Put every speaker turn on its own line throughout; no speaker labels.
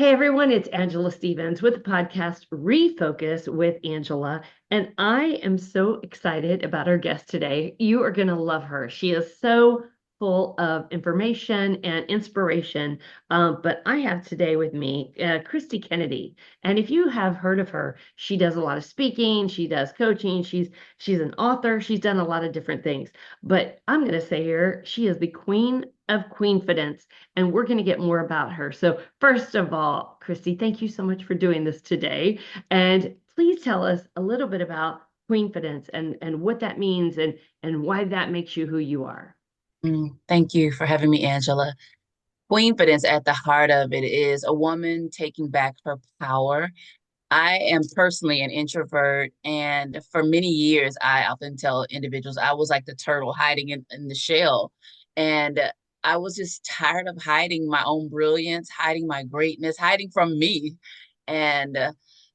Hey everyone, it's Angela Stevens with the podcast Refocus with Angela. And I am so excited about our guest today. You are going to love her. She is so full of information and inspiration. But I have today with me Kristie Kennedy. And if you have heard of her, she does a lot of speaking, she does coaching, she's an author, she's done a lot of different things. But I'm going to say here, she is the queen of Queenfidence, and we're going to get more about her. So, first of all, Kristie, thank you so much for doing this today. And please tell us a little bit about Queenfidence and what that means and why that makes you who you are.
Thank you for having me, Angela. Queenfidence at the heart of it is a woman taking back her power. I am personally an introvert, and for many years, I often tell individuals I was like the turtle hiding in the shell. And I was just tired of hiding my own brilliance, hiding my greatness, hiding from me. And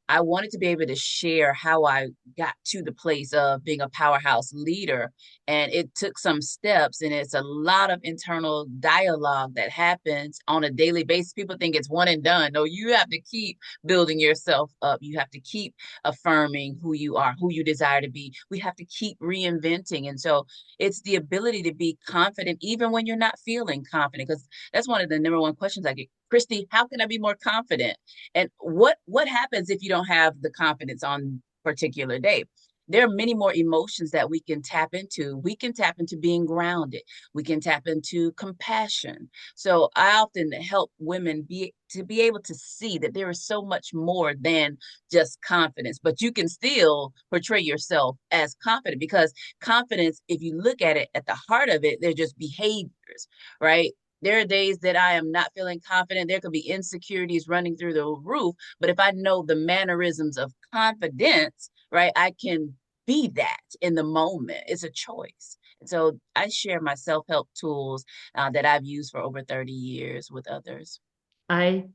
I wanted to be able to share how I got to the place of being a powerhouse leader. And it took some steps, and it's a lot of internal dialogue that happens on a daily basis. People think it's one and done. No, you have to keep building yourself up. You have to keep affirming who you are, who you desire to be. We have to keep reinventing. And so it's the ability to be confident even when you're not feeling confident, because that's one of the number one questions I get. Kristie, how can I be more confident? And what happens if you don't have the confidence on a particular day? There are many more emotions that we can tap into. We can tap into being grounded. We can tap into compassion. So I often help women be able to see that there is so much more than just confidence, but you can still portray yourself as confident, because confidence, if you look at it at the heart of it, they're just behaviors, right? There are days that I am not feeling confident. There could be insecurities running through the roof. But if I know the mannerisms of confidence, right, I can be that in the moment. It's a choice. And so I share my self help tools that I've used for over 30 years with others.
I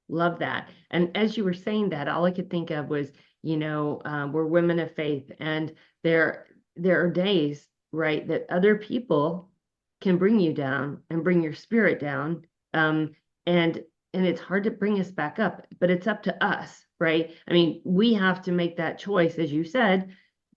love that. And as you were saying that, all I could think of was, we're women of faith, and there are days, right, that other people can bring you down and bring your spirit down. And it's hard to bring us back up, but it's up to us, right? I mean, we have to make that choice, as you said,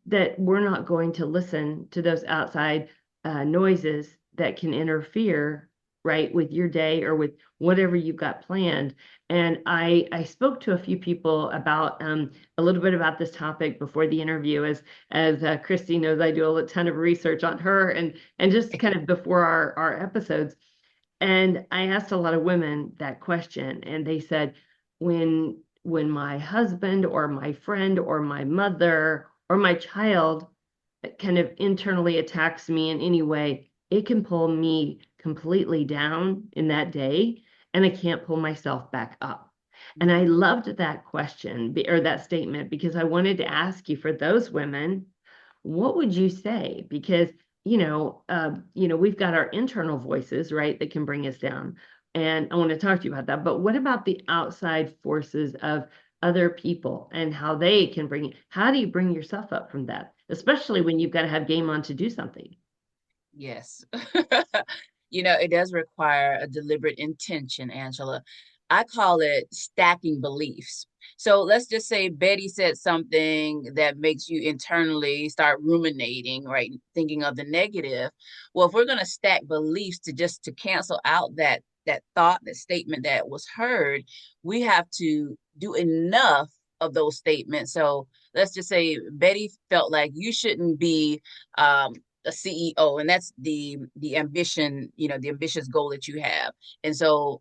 that we're not going to listen to those outside noises that can interfere, right, with your day or with whatever you've got planned. And I spoke to a few people about a little bit about this topic before the interview. As Kristie knows, I do a ton of research on her and just kind of before our episodes. And I asked a lot of women that question, and they said, when my husband or my friend or my mother or my child kind of internally attacks me in any way, it can pull me completely down in that day, and I can't pull myself back up. And I loved that question or that statement because I wanted to ask you, for those women, what would you say? Because we've got our internal voices, right, that can bring us down. And I want to talk to you about that. But what about the outside forces of other people and how they can how do you bring yourself up from that, especially when you've got to have game on to do something?
Yes. It does require a deliberate intention, Angela. I call it stacking beliefs. So let's just say Betty said something that makes you internally start ruminating, right? Thinking of the negative. Well, if we're going to stack beliefs to cancel out that thought, that statement that was heard, we have to do enough of those statements. So let's just say Betty felt like you shouldn't be a CEO, and that's the ambition, the ambitious goal that you have. And so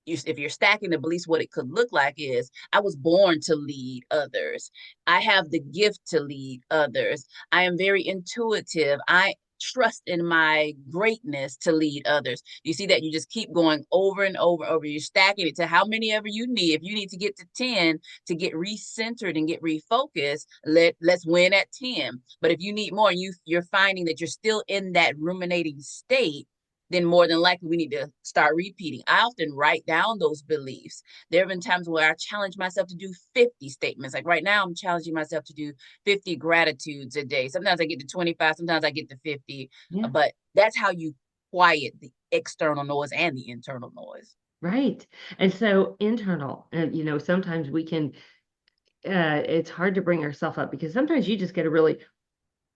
if you're stacking the beliefs, what it could look like is I was born to lead others. I have the gift to lead others. I am very intuitive. I trust in my greatness to lead others. You see that you just keep going over and over and over. You're stacking it to how many ever you need. If you need to get to 10 to get recentered and get refocused, let's win at 10. But if you need more and you're finding that you're still in that ruminating state, then more than likely we need to start repeating. I often write down those beliefs. There have been times where I challenge myself to do 50 statements. Like right now, I'm challenging myself to do 50 gratitudes a day. Sometimes I get to 25, sometimes I get to 50,
Yeah.
but that's how you quiet the external noise and the internal noise.
Right. And so internal, and sometimes we can, it's hard to bring ourselves up because sometimes you just got to really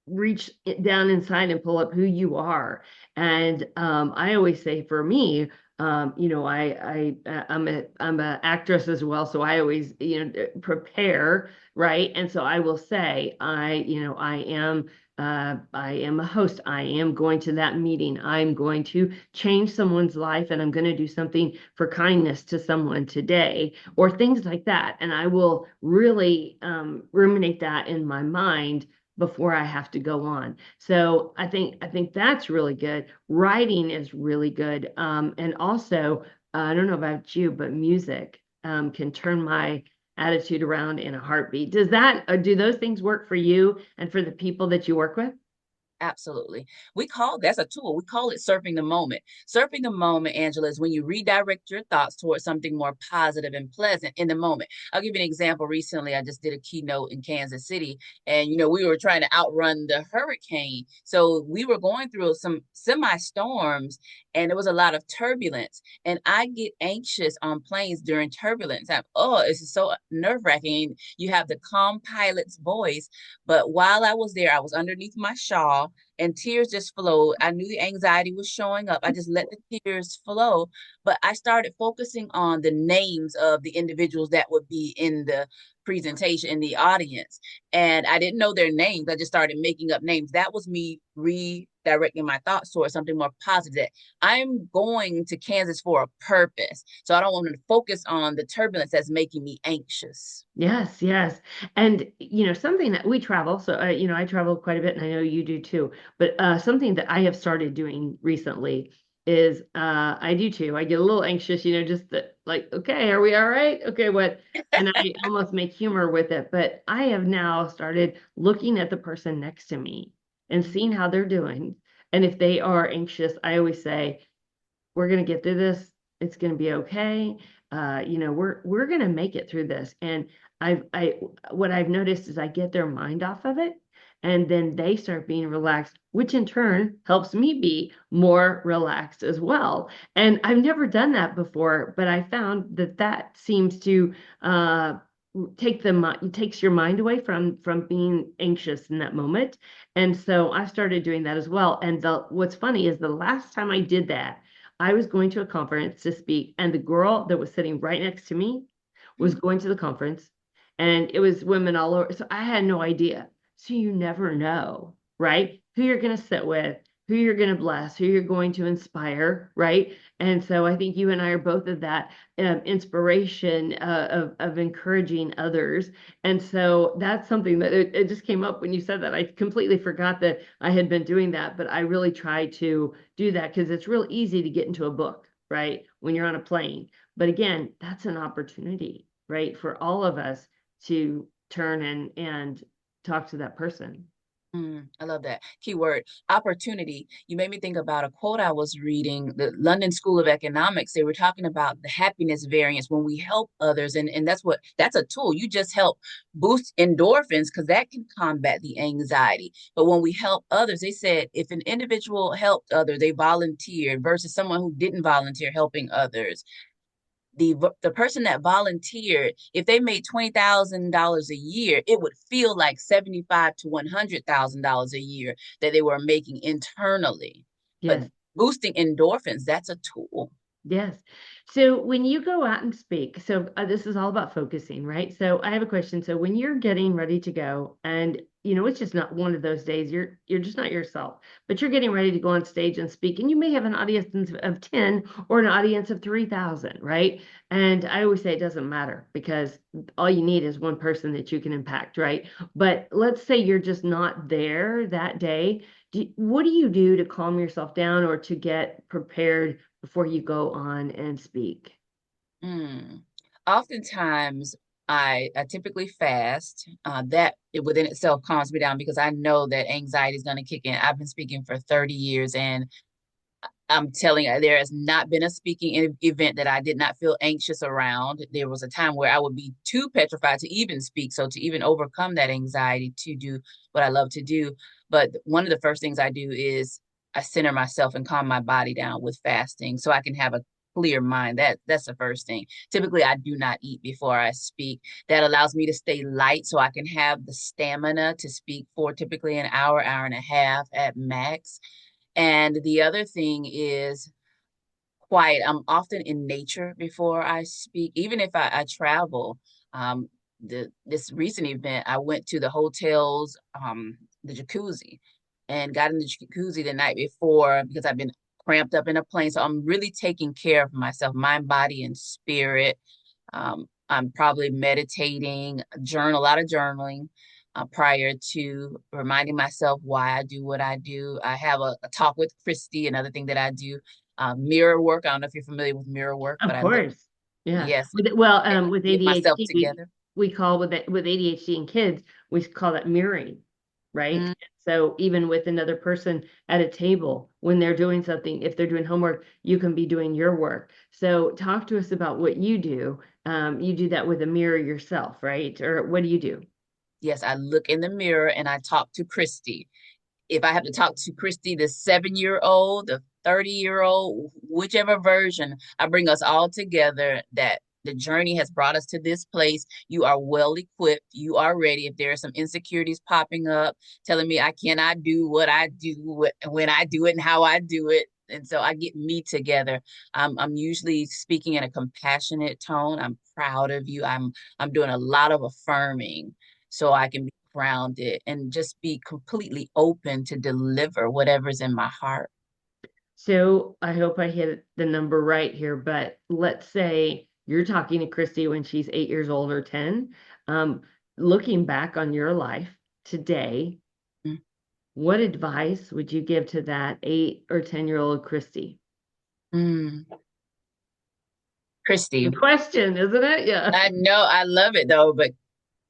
reach down inside and pull up who you are. And I always say for me, I'm a actress as well, so I always prepare, right? And so I will say I am a host. I am going to that meeting. I'm going to change someone's life and I'm going to do something for kindness to someone today or things like that. And I will really ruminate that in my mind before I have to go on. So I think that's really good. Writing is really good. And also, I don't know about you, but music can turn my attitude around in a heartbeat. Do those things work for you and for the people that you work with?
Absolutely. That's a tool. We call it surfing the moment. Surfing the moment, Angela, is when you redirect your thoughts towards something more positive and pleasant in the moment. I'll give you an example. Recently, I just did a keynote in Kansas City, and we were trying to outrun the hurricane. So we were going through some semi-storms, and there was a lot of turbulence. And I get anxious on planes during turbulence. It's so nerve-wracking. You have the calm pilot's voice, but while I was there, I was underneath my shawl and tears just flowed. I knew the anxiety was showing up. I just let the tears flow. But I started focusing on the names of the individuals that would be in the presentation in the audience. And I didn't know their names. I just started making up names. That was me redirecting my thoughts towards something more positive. I'm going to Kansas for a purpose. So I don't want to focus on the turbulence that's making me anxious.
Yes, yes. And something that we travel, so I travel quite a bit and I know you do too. But something that I have started doing recently is I do too. I get a little anxious, just like, okay, are we all right? Okay, what? And I almost make humor with it, but I have now started looking at the person next to me and seeing how they're doing. And if they are anxious, I always say, we're going to get through this. It's going to be okay. We're going to make it through this. And I what I've noticed is I get their mind off of it, and then they start being relaxed, which in turn helps me be more relaxed as well. And I've never done that before, but I found that that seems to takes your mind away from being anxious in that moment. And so I started doing that as well. And what's funny is the last time I did that, I was going to a conference to speak, and the girl that was sitting right next to me was going to the conference, and it was women all over. So I had no idea. So you never know, right? Who you're going to sit with, who you're going to bless, who you're going to inspire, right? And so I think you and I are both of that inspiration of encouraging others. And so that's something that it just came up when you said that. I completely forgot that I had been doing that, but I really try to do that because it's real easy to get into a book, right? When you're on a plane. But again, that's an opportunity, right? For all of us to turn and talk to that person.
I love that. Keyword opportunity. You made me think about a quote I was reading, the London School of Economics. They were talking about the happiness variance when we help others. And that's a tool. You just help boost endorphins because that can combat the anxiety. But when we help others, they said if an individual helped others, they volunteered versus someone who didn't volunteer helping others, the person that volunteered, if they made $20,000 a year, it would feel like 75 to $100,000 a year that they were making internally. But
Yes.
boosting endorphins, that's a tool.
Yes. So when you go out and speak, so this is all about focusing, right? So I have a question. So when you're getting ready to go, and it's just not one of those days, you're just not yourself, but you're getting ready to go on stage and speak, and you may have an audience of 10 or an audience of 3,000, right? And I always say it doesn't matter because all you need is one person that you can impact, right? But let's say you're just not there that day. What do you do to calm yourself down or to get prepared before you go on and speak?
Mm. Oftentimes, I typically fast. That within itself calms me down because I know that anxiety is going to kick in. I've been speaking for 30 years, and I'm telling you, there has not been a speaking event that I did not feel anxious around. There was a time where I would be too petrified to even speak. So to even overcome that anxiety to do what I love to do. But one of the first things I do is I center myself and calm my body down with fasting so I can have a clear mind. That's the first thing. Typically, I do not eat before I speak. That allows me to stay light so I can have the stamina to speak for typically an hour, hour and a half at max. And the other thing is quiet. I'm often in nature before I speak, even if I travel. Um, this recent event, I went to the hotel's the jacuzzi and got in the jacuzzi the night before because I've been cramped up in a plane. So I'm really taking care of myself, mind, body, and spirit. I'm probably meditating, journal, a lot of journaling prior to reminding myself why I do what I do. I have a talk with Kristie, another thing that I do. Mirror work. I don't know if you're familiar with mirror work, but
Of
I look,
course. Yeah.
yes,
With
get myself
ADHD,
together.
we call with ADHD in kids, we call that mirroring, right?
Mm,
So even with another person at a table, when they're doing something, if they're doing homework, you can be doing your work. So talk to us about what you do. You do that with a mirror yourself, right? Or what do you do?
yes, I look in the mirror and I talk to Kristie. If I have to talk to Kristie, the 7 year old, the 30 year old, whichever version, I bring us all together that the journey has brought us to this place. You are well equipped. You are ready. If there are some insecurities popping up, telling me I cannot do what I do when I do it and how I do it. And so I get me together. I'm usually speaking in a compassionate tone. I'm proud of you. I'm doing a lot of affirming so I can be grounded and just be completely open to deliver whatever's in my heart.
So I hope I hit the number right here, but let's say you're talking to Christy when she's 8 years old or 10. Um, Looking back on your life today, what advice would you give to that 8 or 10-year-old Christy?
Mm. Kristie,
Good question, isn't it? Yeah.
I know I love it though, but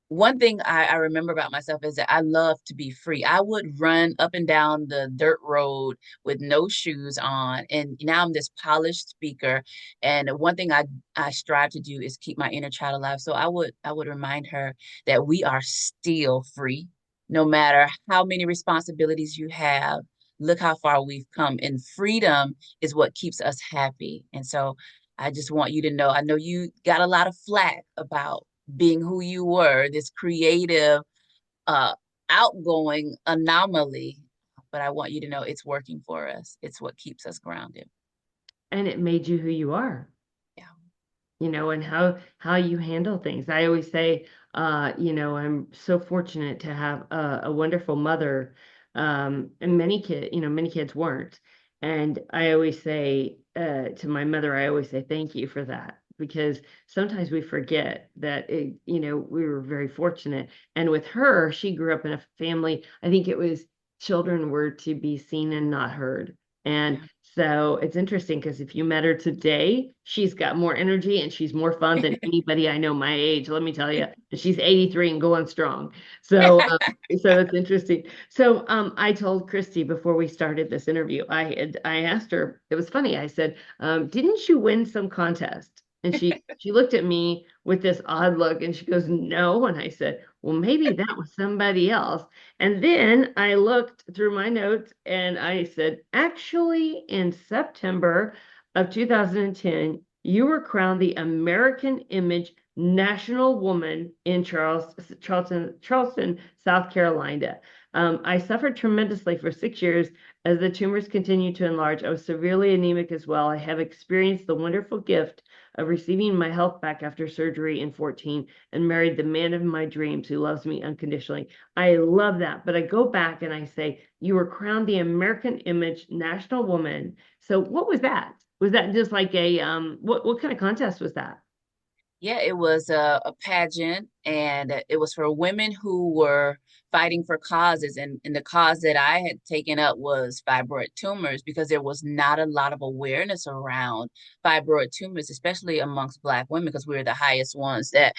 one thing I remember about myself is that I love to be free. I would run up and down the dirt road with no shoes on. And now I'm this polished speaker. And one thing I strive to do is keep my inner child alive. So I would remind her that we are still free, no matter how many responsibilities you have. Look how far we've come. And freedom is what keeps us happy. And so I just want you to know, I know you got a lot of flack about being who you were, this creative, uh, outgoing anomaly. But I want you to know it's working for us. It's what keeps us grounded.
And it made you who you are.
Yeah.
And how you handle things. I always say, I'm so fortunate to have a wonderful mother. And many kids weren't. And I always say to my mother, I always say thank you for that because sometimes we forget that we were very fortunate. And with her, she grew up in a family. I think it was children were to be seen and not heard. And
Yeah.
so it's interesting because if you met her today, she's got more energy and she's more fun than anybody I know my age. Let me tell you, she's 83 and going strong. So it's interesting. So I told Christy before we started this interview, I asked her, it was funny. I said, didn't you win some contest? And she looked at me with this odd look and she goes, no. And I said, well, maybe that was somebody else. And then I looked through my notes and I said, actually, in September of 2010, you were crowned the American Image National Woman in Charleston, South Carolina. I suffered tremendously for 6 years as the tumors continued to enlarge. I was severely anemic as well. I have experienced the wonderful gift of receiving my health back after surgery in 14 and married the man of my dreams who loves me unconditionally. I love that. But I go back and I say, you were crowned the American Image National Woman. So what was that? Was that just like what kind of contest was that?
Yeah, it was a pageant, and it was for women who were fighting for causes. And the cause that I had taken up was fibroid tumors because there was not a lot of awareness around fibroid tumors, especially amongst Black women, because we were the highest ones that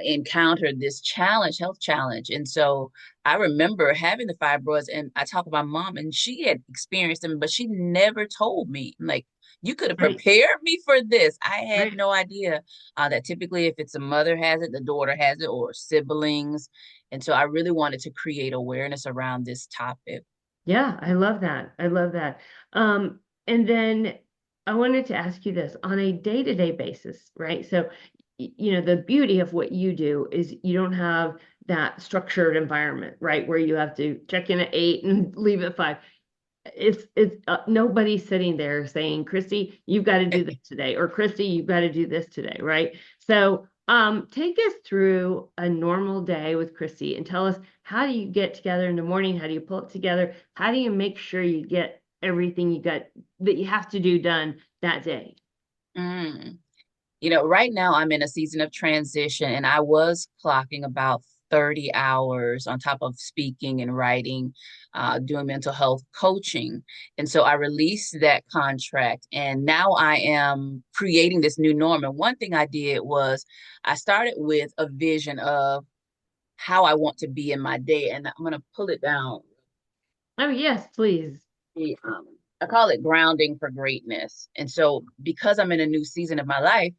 encountered this challenge, health challenge. And so I remember having the fibroids, and I talked with my mom, and she had experienced them, but she never told me. Like, you could have
Right,
prepared me for this. I had
right.
no idea that typically, if it's a mother has it, the daughter has it, or siblings. And so I really wanted to create awareness around this topic.
Yeah, I love that. I love that. And then I wanted to ask you this on a day-to-day basis, right? So, the beauty of what you do is you don't have that structured environment, right? Where you have to check in at 8 and leave at 5. It's nobody sitting there saying, Kristie, you've got to do this today, or Kristie, you've got to do this today, right? So, take us through a normal day with Kristie and tell us, how do you get together in the morning? How do you pull it together? How do you make sure you get everything you got that you have to do done that day?
Mm. Right now I'm in a season of transition and I was clocking about 30 hours on top of speaking and writing, doing mental health coaching. And so I released that contract and now I am creating this new norm. And one thing I did was I started with a vision of how I want to be in my day. And I'm going to pull it down.
Oh, yes, please.
The, I call it grounding for greatness. And so because I'm in a new season of my life,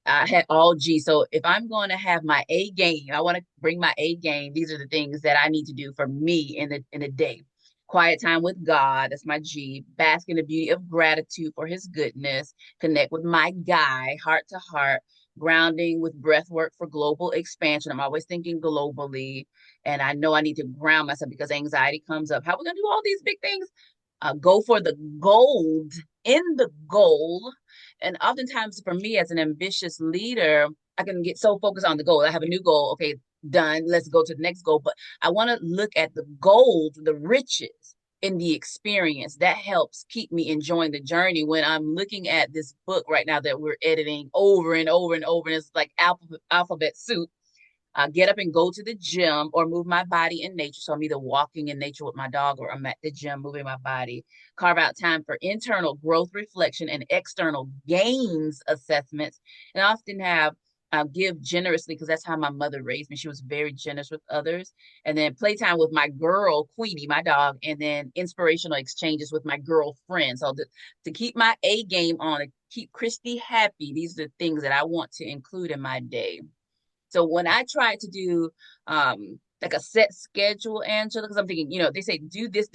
I had all G. So if I'm going to have my A game, I want to bring my A game. These are the things that I need to do for me in the day. Quiet time with God, that's my G. Bask in the beauty of gratitude for his goodness. Connect with my guy, heart to heart. Grounding with breath work for global expansion. I'm always thinking globally. And I know I need to ground myself because anxiety comes up. How are we going to do all these big things? Go for the gold in the goal. And oftentimes, for me as an ambitious leader, I can get so focused on the goal. I have a new goal. Okay, done. Let's go to the next goal. But I want to look at the gold, the riches in the experience. That helps keep me enjoying the journey when I'm looking at this book right now that we're editing over and over and over. And it's like alphabet soup. Get up and go to the gym or move my body in nature. So I'm either walking in nature with my dog or I'm at the gym moving my body. Carve out time for internal growth reflection and external gains assessments. And I often have give generously because that's how my mother raised me. She was very generous with others. And then playtime with my girl, Queenie, my dog, and then inspirational exchanges with my girlfriend. So to keep my A game on and keep Kristie happy, these are the things that I want to include in my day. So when I try to do like a set schedule, Angela, because I'm thinking, they say do this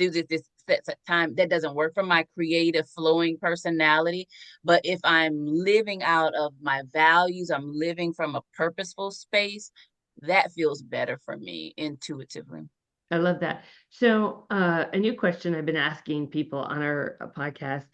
set time. That doesn't work for my creative, flowing personality. But if I'm living out of my values, I'm living from a purposeful space, that feels better for me intuitively.
I love that. So, a new question I've been asking people on our podcast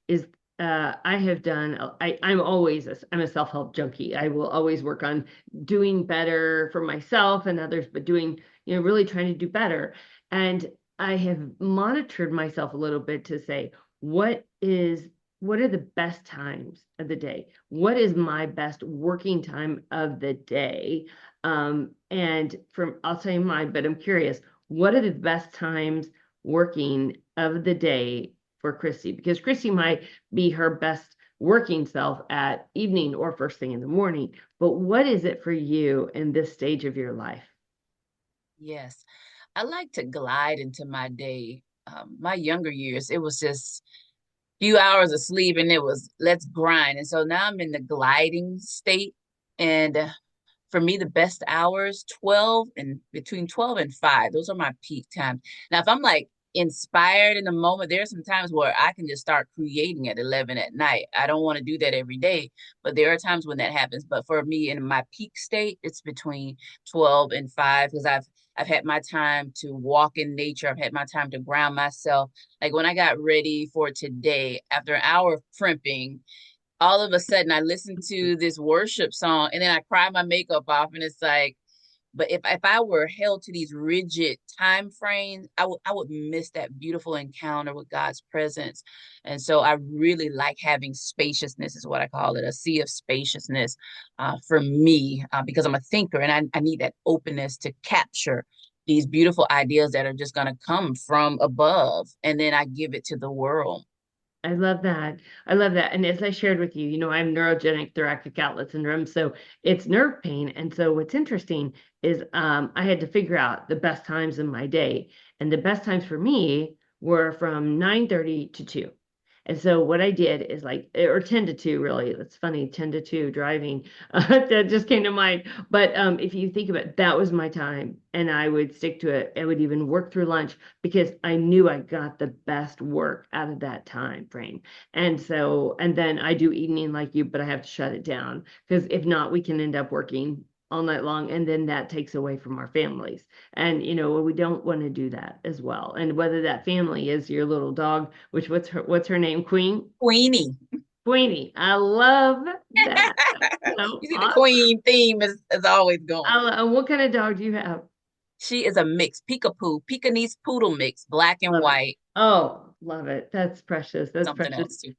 is, I have done, I'm a self-help junkie. I will always work on doing better for myself and others, but doing, really trying to do better. And I have monitored myself a little bit to say, what are the best times of the day? What is my best working time of the day? And I'll say mine, but I'm curious, what are the best times working of the day for Kristie? Because Kristie might be her best working self at evening or first thing in the morning. But what is it for you in this stage of your life?
Yes. I like to glide into my day. My younger years, it was just few hours of sleep and it was let's grind. And so now I'm in the gliding state. And for me, the best hours, 12 and between 12 and 5, those are my peak times. Now, if I'm like inspired in the moment, there's some times where I can just start creating at 11 at night. I don't want to do that every day, but there are times when that happens. But for me, in my peak state, it's between 12 and 5 because I've had my time to walk in nature. I've had my time to ground myself. Like when I got ready for today, after an hour of primping, all of a sudden I listened to this worship song and then I cried my makeup off and it's like, but if I were held to these rigid time frames, I would miss that beautiful encounter with God's presence. And so I really like having spaciousness is what I call it, a sea of spaciousness for me because I'm a thinker and I need that openness to capture these beautiful ideas that are just going to come from above and then I give it to the world.
I love that. I love that. And as I shared with you, I'm neurogenic thoracic outlet syndrome. So it's nerve pain. And so what's interesting is I had to figure out the best times in my day. And the best times for me were from 9:30 to 2. And so what I did is like, or 10 to 2, really. It's funny, 10 to 2 driving. That just came to mind. But if you think about it, that was my time. And I would stick to it. I would even work through lunch because I knew I got the best work out of that time frame. And so, and then I do evening like you, but I have to shut it down because if not, we can end up working all night long, and then that takes away from our families. And we don't want to do that as well. And whether that family is your little dog, which what's her name?
Queenie.
Queenie. I love that. So
You see, the
awesome.
queen theme is always going.
What kind of dog do you have?
She is a mix, Peekapoo, Pekingese poodle mix, black and
Love it.
white,
Oh, love it. That's precious. That's
something
precious.
else too.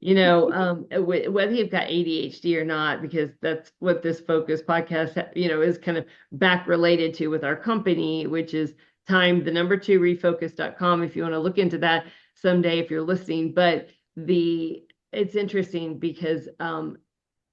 Whether you've got ADHD or not, because that's what this focus podcast, is kind of back related to with our company, which is the number two refocus.com. If you want to look into that someday, if you're listening, but it's interesting because,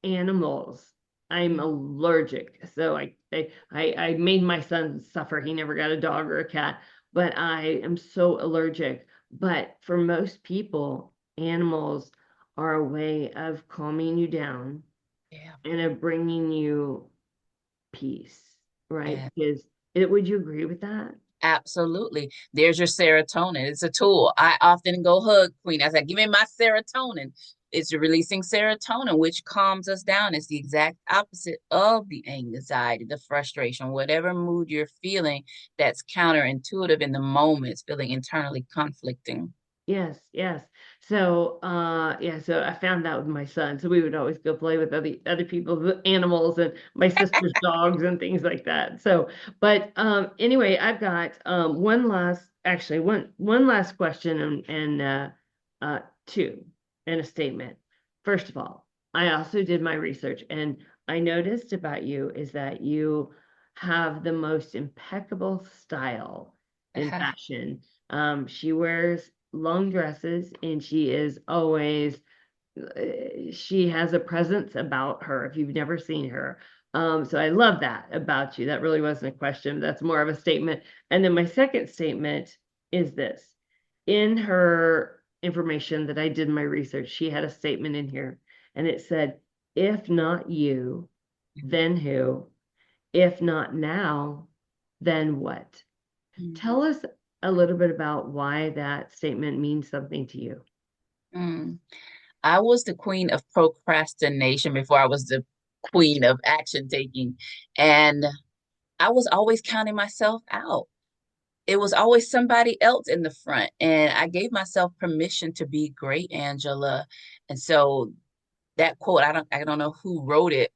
animals, I'm allergic. So I made my son suffer. He never got a dog or a cat, but I am so allergic. But for most people, animals are a way of calming you down
Yeah.
and of bringing you peace, right?
Yeah.
Because would you agree with that?
Absolutely. There's your serotonin. It's a tool. I often go hug Queen. I said, give me my serotonin. It's releasing serotonin, which calms us down. It's the exact opposite of the anxiety, the frustration, whatever mood you're feeling that's counterintuitive in the moment, it's feeling internally conflicting.
Yes, yes. So, yeah, so I found that with my son. So we would always go play with other people's animals and my sister's dogs and things like that. So, but anyway, I've got one last question and two and a statement. First of all, I also did my research and I noticed about you is that you have the most impeccable style in fashion. She wears long dresses and she has a presence about her if you've never seen her. So I love that about you. That really wasn't a question. That's more of a statement. And then my second statement is this. In her information that I did my research, she had a statement in here and it said, if not you, then who? If not now, then what? Tell us a little bit about why that statement means something to you.
Mm. I was the queen of procrastination before I was the queen of action taking. And I was always counting myself out. It was always somebody else in the front. And I gave myself permission to be great, Angela. And so that quote, I don't know who wrote it,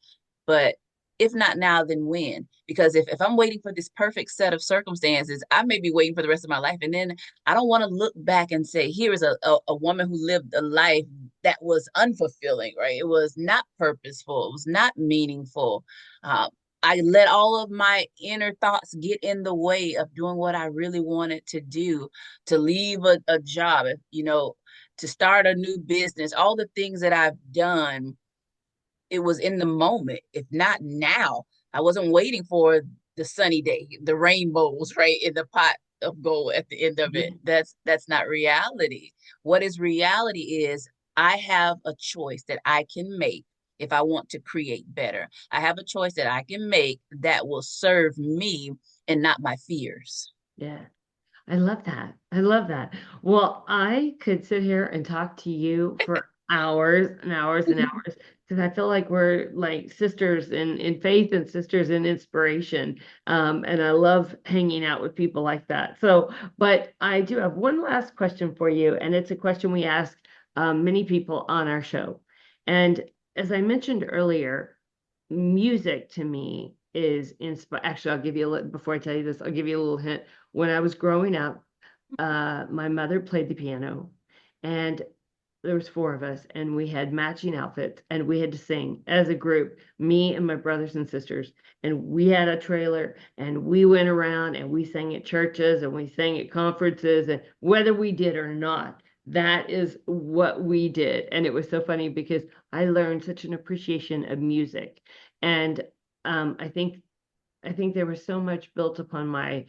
but if not now, then when? Because if I'm waiting for this perfect set of circumstances, I may be waiting for the rest of my life. And then I don't want to look back and say, here is a woman who lived a life that was unfulfilling, right? It was not purposeful, it was not meaningful. Uh, I let all of my inner thoughts get in the way of doing what I really wanted to do, to leave a job, to start a new business, all the things that I've done. It was in the moment. If not now, I wasn't waiting for the sunny day, the rainbows, right, in the pot of gold at the end of it.
Mhm.
That's not reality. What is reality is I have a choice that I can make if I want to create better. I have a choice that I can make that will serve me and not my fears.
Yeah. I love that. I love that. Well, I could sit here and talk to you for hours and hours and hours because I feel like we're like sisters in faith and sisters in inspiration. And I love hanging out with people like that. So, but I do have one last question for you, and it's a question we ask many people on our show. And as I mentioned earlier, music to me is inspired. Actually, I'll give you a little, before I tell you this, I'll give you a little hint. When I was growing up, my mother played the piano, and there was four of us, and we had matching outfits, and we had to sing as a group, me and my brothers and sisters. And we had a trailer, and we went around, and we sang at churches, and we sang at conferences, and whether we did or not, that is what we did. And it was so funny because I learned such an appreciation of music, and I think there was so much built upon my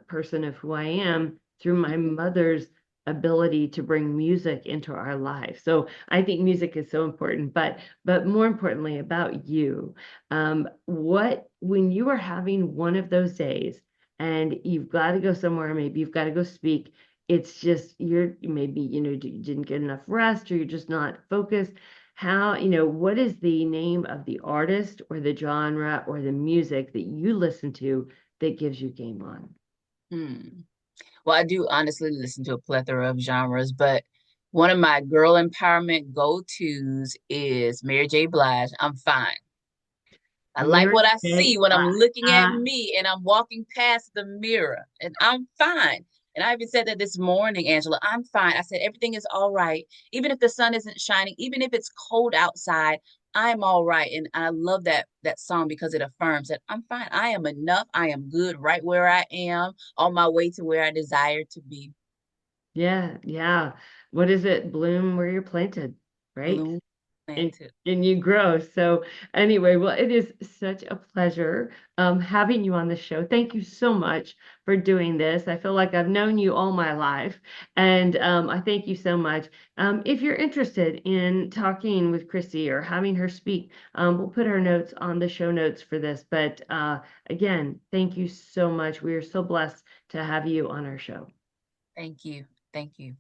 person of who I am through my mother's ability to bring music into our life. So I think music is so important, but more importantly about you, what when you are having one of those days and you've got to go somewhere, maybe you've got to go speak, it's just you're maybe you didn't get enough rest or you're just not focused. How, what is the name of the artist or the genre or the music that you listen to that gives you game on?
Hmm. Well, I do honestly listen to a plethora of genres, but one of my girl empowerment go-tos is Mary J. Blige. I'm fine. I like
Mary
what I
J.
see when I'm
Blige.
looking at me and I'm walking past the mirror, and I'm fine. And I even said that this morning, Angela. I'm fine. I said everything is all right. Even if the sun isn't shining, even if it's cold outside, I'm all right. And I love that song because it affirms that I'm fine. I am enough. I am good right where I am, on my way to where I desire to be.
Yeah, yeah. What is it? Bloom where you're planted, right?
Bloom
and
planted.
and you grow. So anyway, well, it is such a pleasure having you on the show. Thank you so much for doing this. I feel like I've known you all my life, and I thank you so much. If you're interested in talking with Kristie or having her speak, we'll put her notes on the show notes for this. But again, thank you so much. We are so blessed to have you on our show.
Thank you. Thank you.